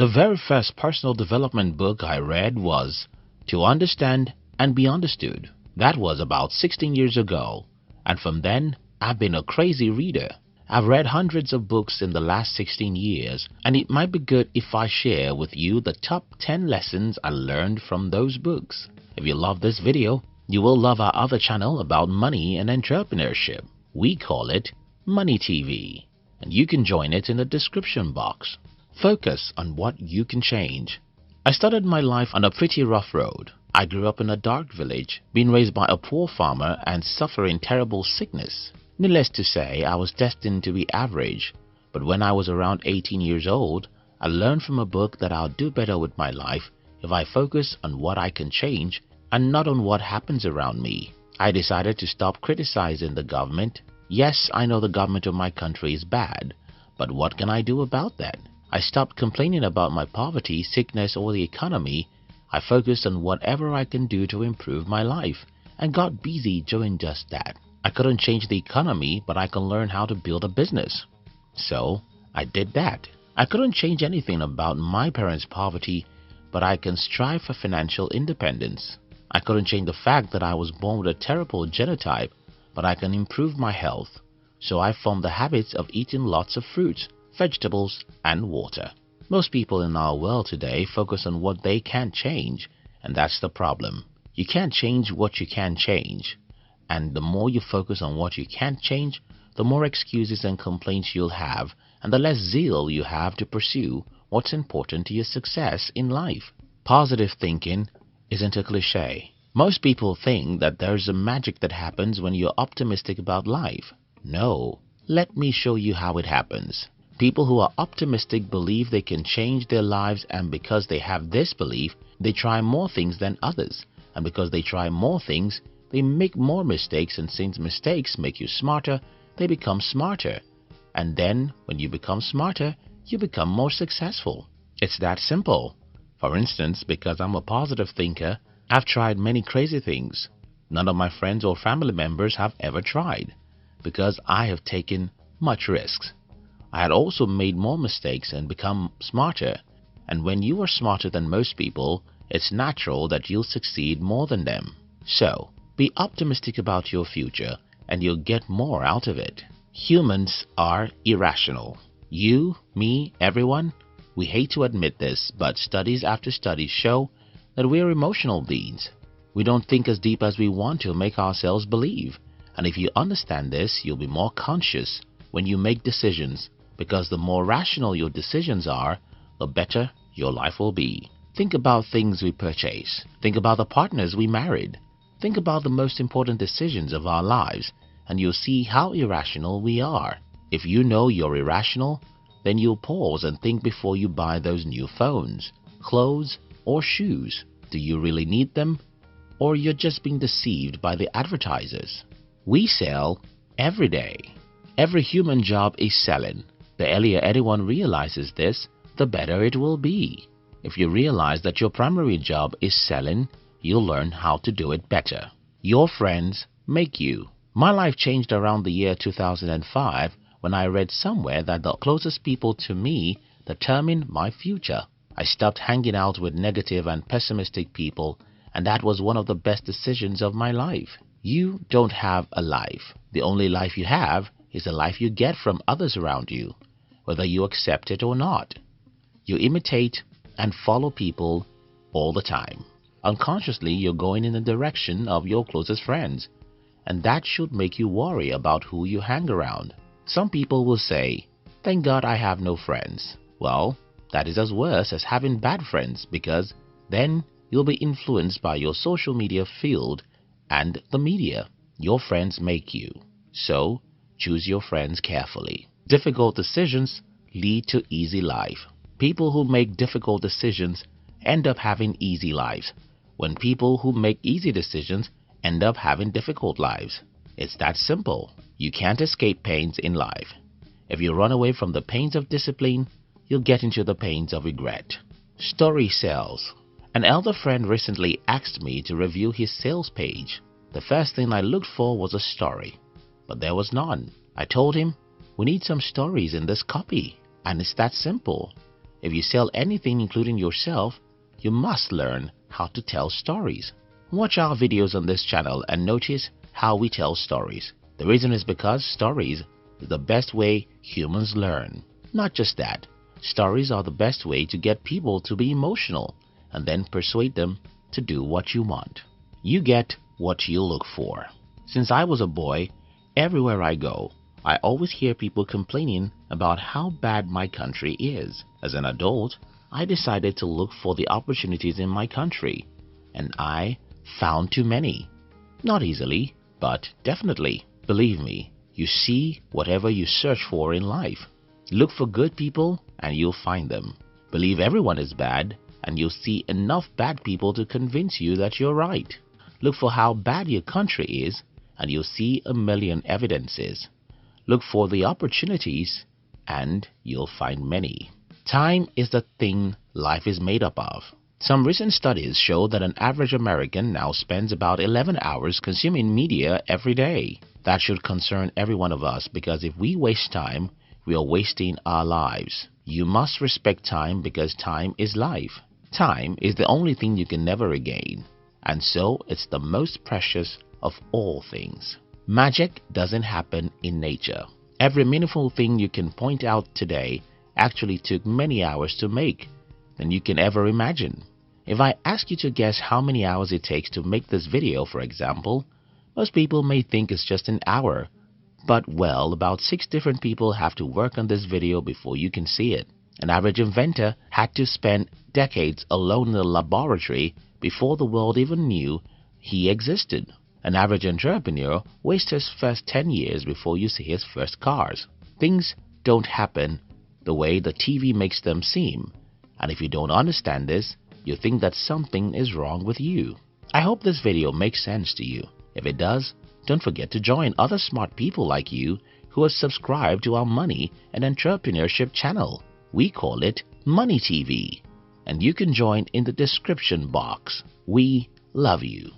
The very first personal development book I read was To Understand and Be Understood. That was about 16 years ago, and from then I've been a crazy reader. I've read hundreds of books in the last 16 years, and it might be good if I share with you the top 10 lessons I learned from those books. If you love this video, you will love our other channel about money and entrepreneurship. We call it Money TV, and you can join it in the description box. Focus on what you can change. I started my life on a pretty rough road. I grew up in a dark village, being raised by a poor farmer and suffering terrible sickness. Needless to say, I was destined to be average, but when I was around 18 years old, I learned from a book that I'll do better with my life if I focus on what I can change and not on what happens around me. I decided to stop criticizing the government. Yes, I know the government of my country is bad, but what can I do about that? I stopped complaining about my poverty, sickness, or the economy. I focused on whatever I can do to improve my life and got busy doing just that. I couldn't change the economy, but I can learn how to build a business. So I did that. I couldn't change anything about my parents' poverty, but I can strive for financial independence. I couldn't change the fact that I was born with a terrible genotype, but I can improve my health. So I formed the habits of eating lots of fruits, vegetables, and water. Most people in our world today focus on what they can't change, and that's the problem. You can't change what you can change. And the more you focus on what you can't change, the more excuses and complaints you'll have, and the less zeal you have to pursue what's important to your success in life. Positive thinking isn't a cliche. Most people think that there's a magic that happens when you're optimistic about life. No, let me show you how it happens. People who are optimistic believe they can change their lives, and because they have this belief, they try more things than others. And because they try more things, they make more mistakes, and since mistakes make you smarter, they become smarter. And then, when you become smarter, you become more successful. It's that simple. For instance, because I'm a positive thinker, I've tried many crazy things. None of my friends or family members have ever tried, because I have taken much risks. I had also made more mistakes and become smarter. And when you are smarter than most people, it's natural that you'll succeed more than them. So, be optimistic about your future and you'll get more out of it. Humans are irrational. You, me, everyone, we hate to admit this, but studies after studies show that we're emotional beings. We don't think as deep as we want to make ourselves believe. And if you understand this, you'll be more conscious when you make decisions, because the more rational your decisions are, the better your life will be. Think about things we purchase. Think about the partners we married. Think about the most important decisions of our lives, and you'll see how irrational we are. If you know you're irrational, then you'll pause and think before you buy those new phones, clothes, or shoes. Do you really need them? Or you're just being deceived by the advertisers? We sell every day. Every human job is selling. The earlier anyone realizes this, the better it will be. If you realize that your primary job is selling, you'll learn how to do it better. Your friends make you. My life changed around the year 2005 when I read somewhere that the closest people to me determine my future. I stopped hanging out with negative and pessimistic people, and that was one of the best decisions of my life. You don't have a life. The only life you have is the life you get from others around you, whether you accept it or not. You imitate and follow people all the time. Unconsciously, you're going in the direction of your closest friends, and that should make you worry about who you hang around. Some people will say, "Thank God I have no friends." Well, that is as worse as having bad friends, because then you'll be influenced by your social media field and the media. Your friends make you. So, choose your friends carefully. Difficult decisions lead to easy life. People who make difficult decisions end up having easy lives, when people who make easy decisions end up having difficult lives. It's that simple. You can't escape pains in life. If you run away from the pains of discipline, you'll get into the pains of regret. Story sells. An elder friend recently asked me to review his sales page. The first thing I looked for was a story, but there was none. I told him, "We need some stories in this copy," and it's that simple. If you sell anything including yourself, you must learn how to tell stories. Watch our videos on this channel and notice how we tell stories. The reason is because stories is the best way humans learn. Not just that, stories are the best way to get people to be emotional and then persuade them to do what you want. You get what you look for. Since I was a boy, everywhere I go, I always hear people complaining about how bad my country is. As an adult, I decided to look for the opportunities in my country, and I found too many. Not easily, but definitely. Believe me, you see whatever you search for in life. Look for good people and you'll find them. Believe everyone is bad and you'll see enough bad people to convince you that you're right. Look for how bad your country is and you'll see a million evidences. Look for the opportunities and you'll find many. Time is the thing life is made up of. Some recent studies show that an average American now spends about 11 hours consuming media every day. That should concern every one of us, because if we waste time, we are wasting our lives. You must respect time because time is life. Time is the only thing you can never regain, and so it's the most precious of all things. Magic doesn't happen in nature. Every meaningful thing you can point out today actually took many hours to make than you can ever imagine. If I ask you to guess how many hours it takes to make this video, for example, most people may think it's just an hour. But well, about 6 different people have to work on this video before you can see it. An average inventor had to spend decades alone in the laboratory before the world even knew he existed. An average entrepreneur wastes his first 10 years before you see his first cars. Things don't happen the way the TV makes them seem. And if you don't understand this, you think that something is wrong with you. I hope this video makes sense to you. If it does, don't forget to join other smart people like you who have subscribed to our money and entrepreneurship channel. We call it Money TV, and you can join in the description box. We love you.